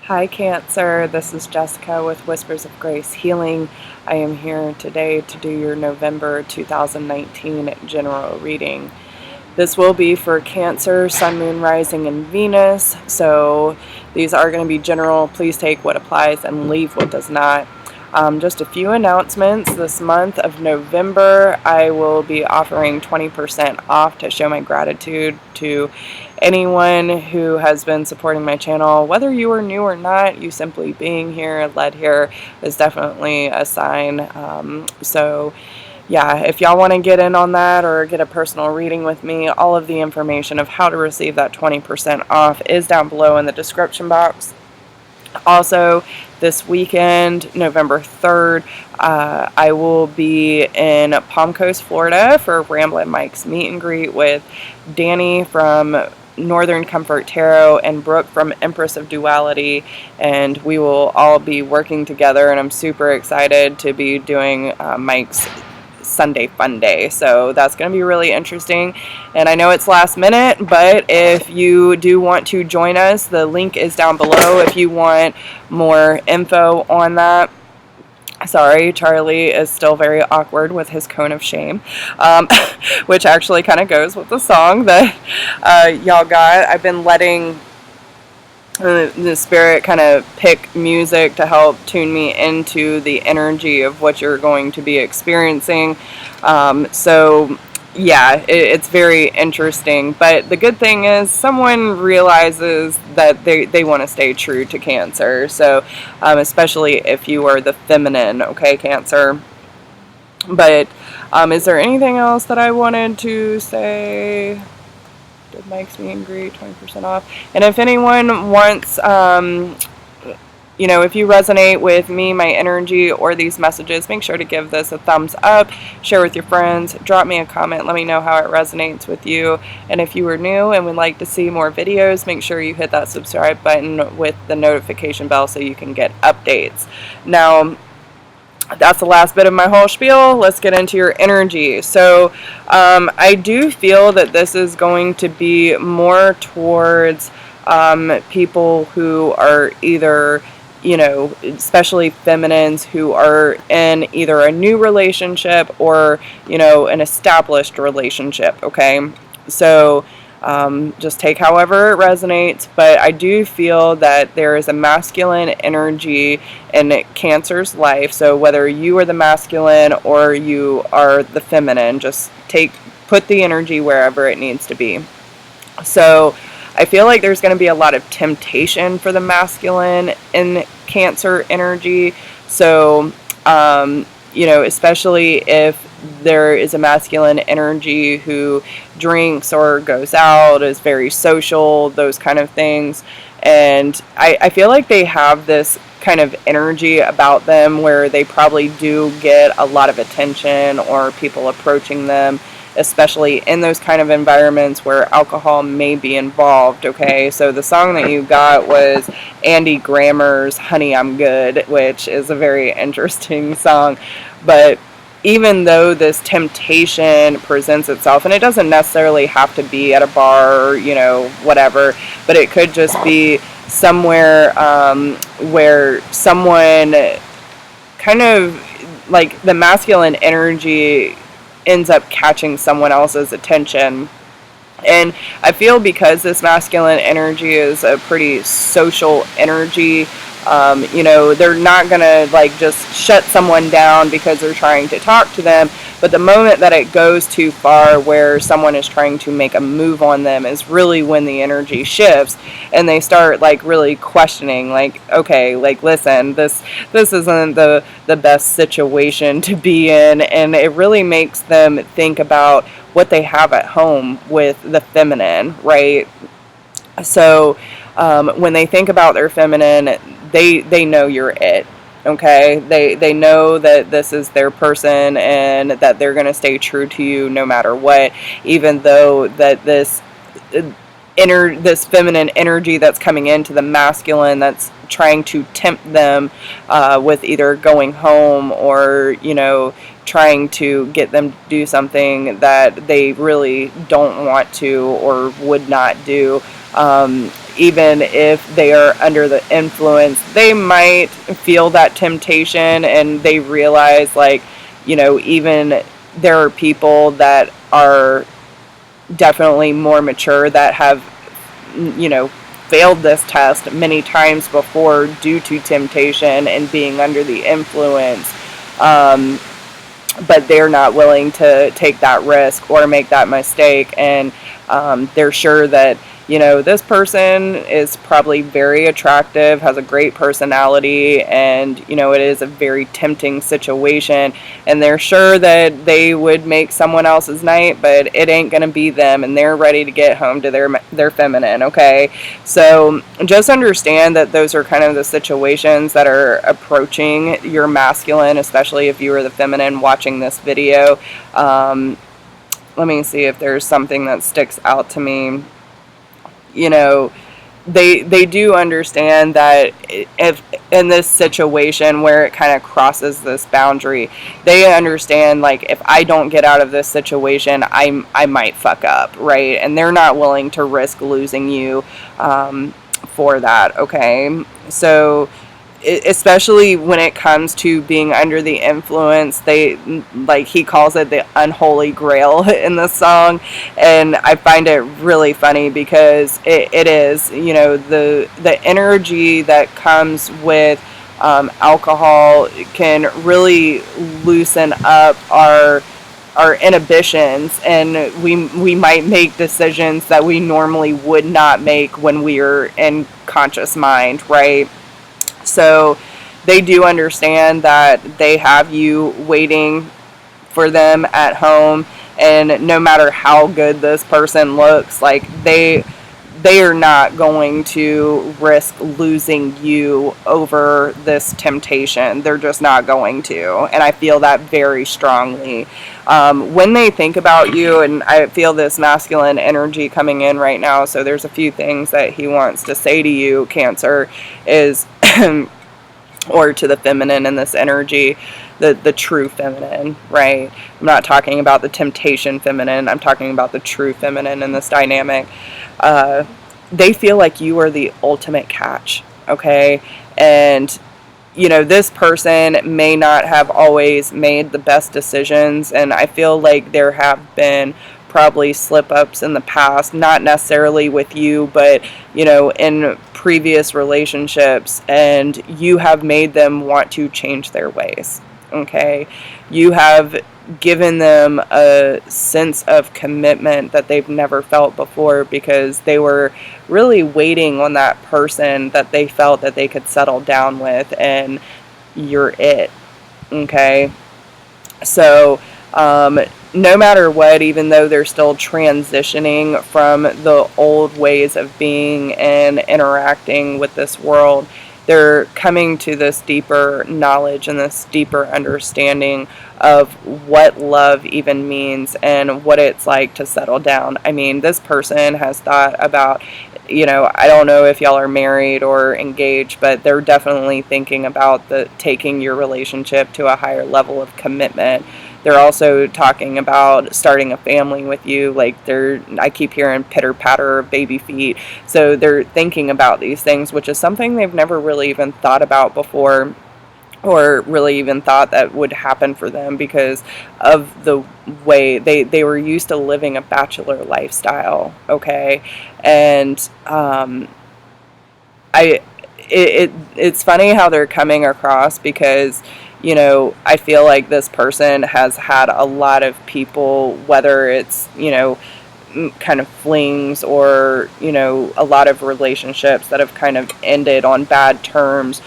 Hi Cancer, this is Jessica with Whispers of Grace Healing. I am here today to do your November 2019 general reading. This will be for Cancer, Sun, Moon, Rising, and Venus. So these are going to be general. Please take what applies and leave what does not. Just a few announcements. This month of November, I will be offering 20% off to show my gratitude to anyone who has been supporting my channel. Whether you are new or not, you simply being here, led here, is definitely a sign. So yeah, if y'all want to get in on that or get a personal reading with me, all of the information of how to receive that 20% off is down below in the description box. Also, this weekend, November 3rd, I will be in Palm Coast, Florida for Ramblin Mike's meet and greet with Danny from Northern Comfort Tarot and Brooke from Empress of Duality, and we will all be working together, and I'm super excited to be doing Mike's Sunday Fun Day. So that's going to be really interesting, and I know it's last minute, but if you do want to join us, the link is down below if you want more info on that. Sorry, Charlie is still very awkward with his cone of shame, which actually kind of goes with the song that y'all got. I've been letting the spirit kind of pick music to help tune me into the energy of what you're going to be experiencing. So yeah, it's very interesting, but the good thing is someone realizes that they want to stay true to Cancer. So especially if you are the feminine, okay, Cancer. But is there anything else that I wanted to say? Did Mike's meet and greet 20% off? And if anyone wants, if you resonate with me, my energy, or these messages, make sure to give this a thumbs up, share with your friends, drop me a comment, let me know how it resonates with you. And if you are new and would like to see more videos, make sure you hit that subscribe button with the notification bell so you can get updates. Now, that's the last bit of my whole spiel. Let's get into your energy. So I do feel that this is going to be more towards people who are either, especially feminines who are in either a new relationship or, an established relationship, okay? So just take however it resonates, but I do feel that there is a masculine energy in Cancer's life. So whether you are the masculine or you are the feminine, just put the energy wherever it needs to be. So I feel like there's going to be a lot of temptation for the masculine in Cancer energy. So especially if there is a masculine energy who drinks or goes out, is very social, those kind of things. And I feel like they have this kind of energy about them where they probably do get a lot of attention or people approaching them, especially in those kind of environments where alcohol may be involved, okay? So the song that you got was Andy Grammer's Honey, I'm Good, which is a very interesting song. But even though this temptation presents itself, and it doesn't necessarily have to be at a bar or, whatever, but it could just be somewhere where someone kind of, like, the masculine energy ends up catching someone else's attention. And I feel because this masculine energy is a pretty social energy, they're not gonna just shut someone down because they're trying to talk to them. But the moment that it goes too far where someone is trying to make a move on them is really when the energy shifts and they start really questioning, okay, listen, this isn't the best situation to be in. And it really makes them think about what they have at home with the feminine, right? So when they think about their feminine, they know you're it, okay? They know that this is their person and that they're going to stay true to you no matter what, even though that this feminine energy that's coming into the masculine that's trying to tempt them with either going home or, trying to get them to do something that they really don't want to or would not do. even if they are under the influence, they might feel that temptation, and they realize, like, even there are people that are definitely more mature that have, failed this test many times before due to temptation and being under the influence. But they're not willing to take that risk or make that mistake, and they're sure that this person is probably very attractive, has a great personality, and it is a very tempting situation, and they're sure that they would make someone else's night, but it ain't gonna be them, and they're ready to get home to their feminine. Okay, so just understand that those are kind of the situations that are approaching your masculine, especially if you are the feminine watching this video. Let me see if there's something that sticks out to me. They do understand that if in this situation where it kind of crosses this boundary, they understand, like, if I don't get out of this situation, I might fuck up, right? And they're not willing to risk losing you for that. Okay, so especially when it comes to being under the influence, he calls it the unholy grail in the song, and I find it really funny because it is, the energy that comes with alcohol can really loosen up our inhibitions, and we might make decisions that we normally would not make when we are in conscious mind, right? So they do understand that they have you waiting for them at home, and no matter how good this person looks, like, they are not going to risk losing you over this temptation. They're just not going to, and I feel that very strongly. When they think about you, and I feel this masculine energy coming in right now, so there's a few things that he wants to say to you, Cancer, is or to the feminine in this energy, the true feminine, right? I'm not talking about the temptation feminine, I'm talking about the true feminine in this dynamic. They feel like you are the ultimate catch, okay? And this person may not have always made the best decisions, and I feel like there have been probably slip-ups in the past, not necessarily with you, but in previous relationships, and you have made them want to change their ways. Okay, you have given them a sense of commitment that they've never felt before, because they were really waiting on that person that they felt that they could settle down with, and you're it. Okay, so no matter what, even though they're still transitioning from the old ways of being and interacting with this world, they're coming to this deeper knowledge and this deeper understanding of what love even means and what it's like to settle down. I mean, this person has thought about, I don't know if y'all are married or engaged, but they're definitely thinking about taking your relationship to a higher level of commitment. They're also talking about starting a family with you. Like, I keep hearing pitter patter of baby feet. So they're thinking about these things, which is something they've never really even thought about before, or really even thought that would happen for them, because of the way they were used to living a bachelor lifestyle. Okay, and it's funny how they're coming across, because I feel like this person has had a lot of people, whether it's, kind of flings, or, a lot of relationships that have kind of ended on bad terms.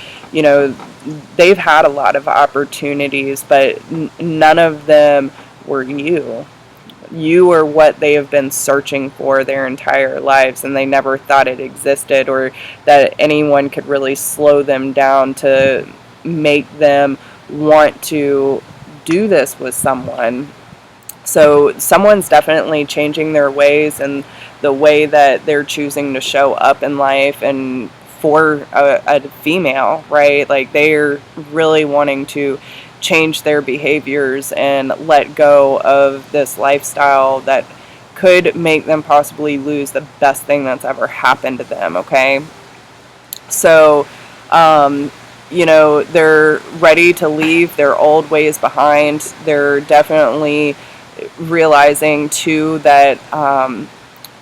They've had a lot of opportunities, but none of them were you. You were what they have been searching for their entire lives, and they never thought it existed, or that anyone could really slow them down to make them want to do this with someone. So someone's definitely changing their ways and the way that they're choosing to show up in life, and for a female, right? Like, they're really wanting to change their behaviors and let go of this lifestyle that could make them possibly lose the best thing that's ever happened to them, okay? So, they're ready to leave their old ways behind. They're definitely realizing, too, that,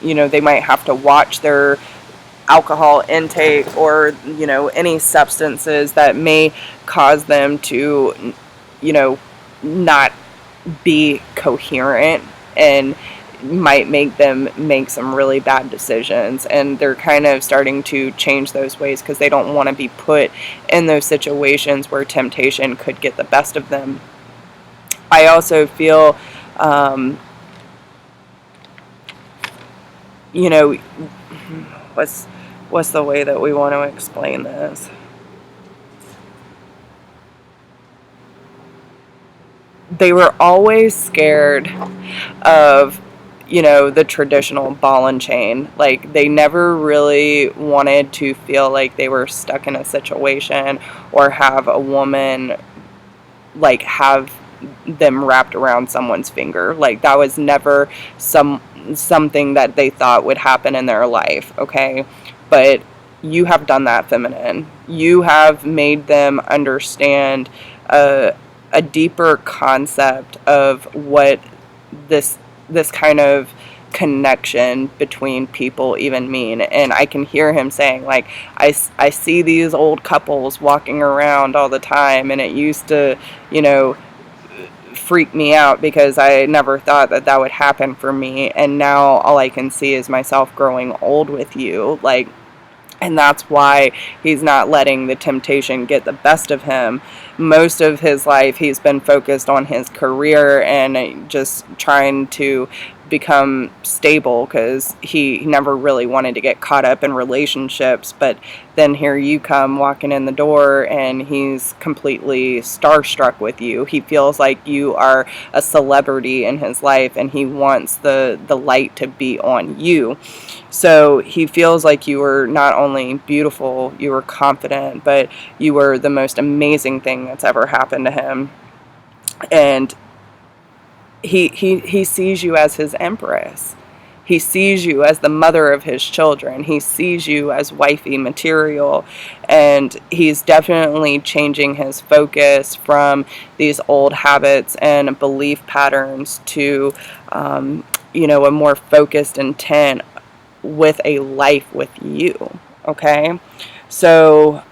they might have to watch their alcohol intake or, any substances that may cause them to, not be coherent and might make them make some really bad decisions. And they're kind of starting to change those ways because they don't want to be put in those situations where temptation could get the best of them. I also feel, what's the way that we want to explain this? They were always scared of, the traditional ball and chain. Like, they never really wanted to feel like they were stuck in a situation or have a woman, like, have them wrapped around someone's finger. Like, that was never something that they thought would happen in their life, okay? But you have done that, feminine. You have made them understand a deeper concept of what this kind of connection between people even mean. And I can hear him saying, like, I see these old couples walking around all the time, and it used to, freak me out because I never thought that would happen for me, and now all I can see is myself growing old with you. Like, and that's why he's not letting the temptation get the best of him. Most of his life, he's been focused on his career and just trying to become stable because he never really wanted to get caught up in relationships. But then here you come walking in the door and he's completely starstruck with you. He feels like you are a celebrity in his life and he wants the light to be on you. So he feels like you were not only beautiful, you were confident, but you were the most amazing thing that's ever happened to him. And he sees you as his empress. He sees you as the mother of his children. He sees you as wifey material. And he's definitely changing his focus from these old habits and belief patterns to, a more focused intent with a life with you, okay? So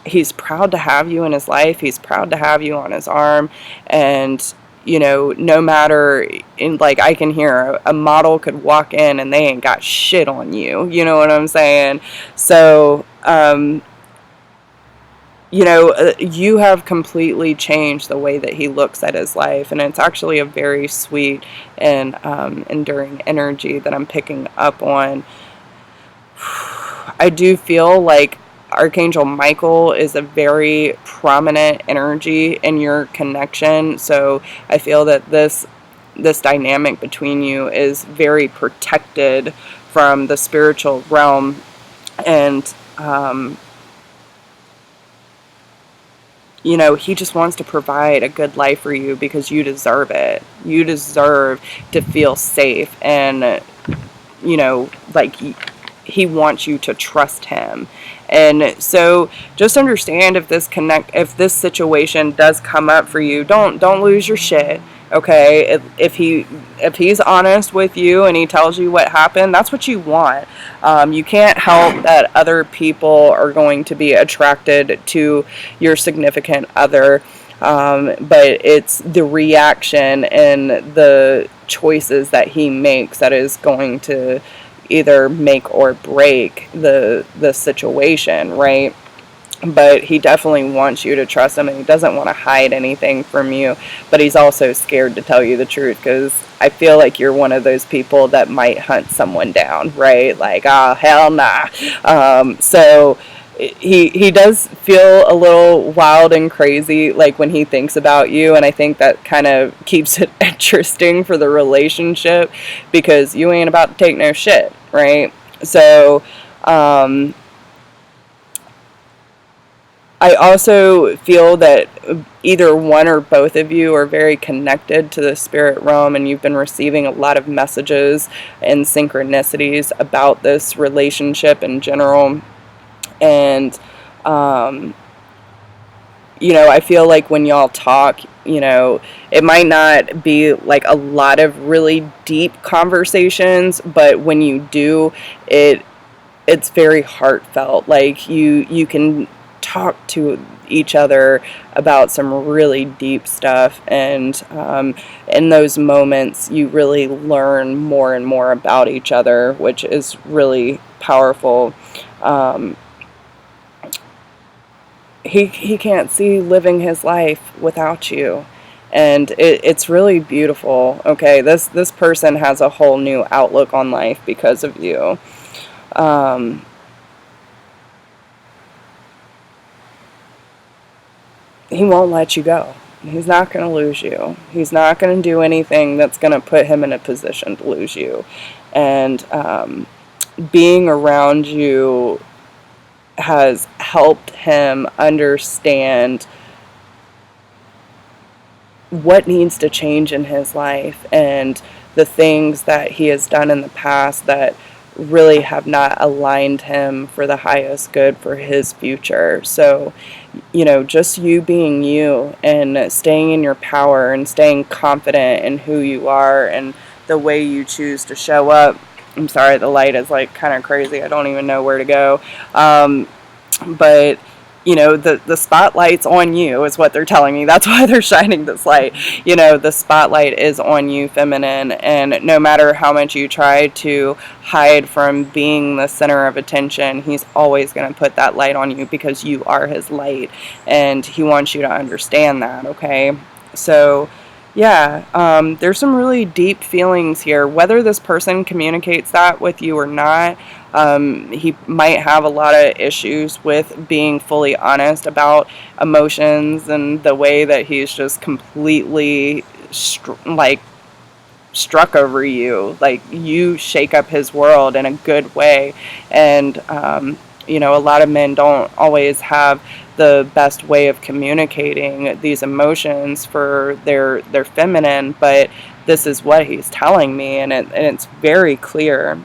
he's proud to have you in his life. He's proud to have you on his arm. And no matter, I can hear a model could walk in and they ain't got shit on you. You know what I'm saying? So, you have completely changed the way that he looks at his life. And it's actually a very sweet and enduring energy that I'm picking up on. I do feel like Archangel Michael is a very prominent energy in your connection. So I feel that this dynamic between you is very protected from the spiritual realm. And, he just wants to provide a good life for you because you deserve it. You deserve to feel safe. And, he wants you to trust him. And so just understand if this situation does come up for you, don't lose your shit. Okay, if he's honest with you and he tells you what happened, that's what you want. You can't help that other people are going to be attracted to your significant other, but it's the reaction and the choices that he makes that is going to either make or break the situation, right? But he definitely wants you to trust him, and he doesn't want to hide anything from you, but he's also scared to tell you the truth because I feel like you're one of those people that might hunt someone down, right? Like, hell nah. So he does feel a little wild and crazy, like, when he thinks about you, and I think that kind of keeps it interesting for the relationship because you ain't about to take no shit, right? So, I also feel that either one or both of you are very connected to the spirit realm, and you've been receiving a lot of messages and synchronicities about this relationship in general. And, I feel like when y'all talk, it might not be like a lot of really deep conversations, but when you do, it's very heartfelt. Like you can talk to each other about some really deep stuff, and in those moments you really learn more and more about each other, which is really powerful. He can't see living his life without you, and it's really beautiful. Okay, this person has a whole new outlook on life because of you. He won't let you go. He's not going to lose you. He's not going to do anything that's going to put him in a position to lose you. And being around you has helped him understand what needs to change in his life, and the things that he has done in the past that really have not aligned him for the highest good for his future. So, just you being you and staying in your power and staying confident in who you are and the way you choose to show up. I'm sorry, the light is like kind of crazy. I don't even know where to go. But the spotlight's on you is what they're telling me. That's why they're shining this light. The spotlight is on you, feminine, and no matter how much you try to hide from being the center of attention, he's always going to put that light on you because you are his light, and he wants you to understand that. Okay, so yeah, there's some really deep feelings here. Whether this person communicates that with you or not, he might have a lot of issues with being fully honest about emotions and the way that he's just completely struck over you. Like, you shake up his world in a good way. And, a lot of men don't always have the best way of communicating these emotions for their feminine, but this is what he's telling me, and it's very clear.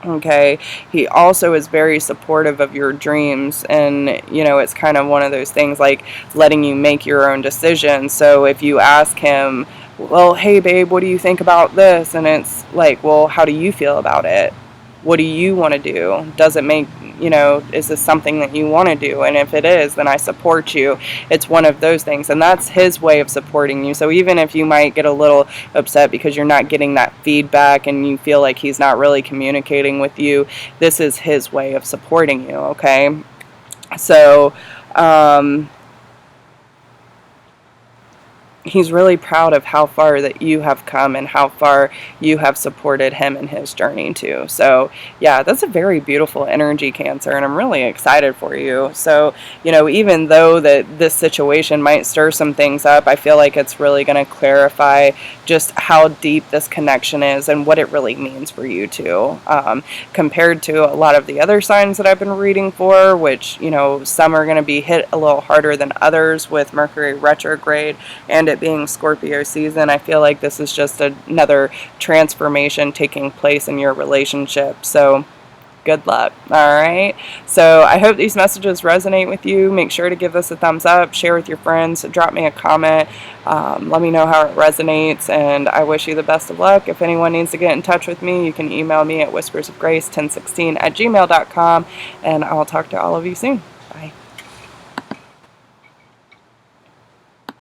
Okay, he also is very supportive of your dreams, and it's kind of one of those things like letting you make your own decisions. So if you ask him, well, hey babe, what do you think about this? And it's like, well, how do you feel about it? What do you want to do? Does it make, is this something that you want to do? And if it is, then I support you. It's one of those things. And that's his way of supporting you. So even if you might get a little upset because you're not getting that feedback and you feel like he's not really communicating with you, this is his way of supporting you, okay? So, he's really proud of how far that you have come and how far you have supported him in his journey too. So yeah, that's a very beautiful energy, Cancer, and I'm really excited for you. So, even though that this situation might stir some things up, I feel like it's really going to clarify just how deep this connection is and what it really means for you too. Compared to a lot of the other signs that I've been reading for, which, some are going to be hit a little harder than others with Mercury retrograde and it being Scorpio season. I feel like this is just another transformation taking place in your relationship. So good luck. All right. So I hope these messages resonate with you. Make sure to give this a thumbs up, share with your friends, drop me a comment. Let me know how it resonates, and I wish you the best of luck. If anyone needs to get in touch with me, you can email me at whispersofgrace1016@gmail.com, and I'll talk to all of you soon.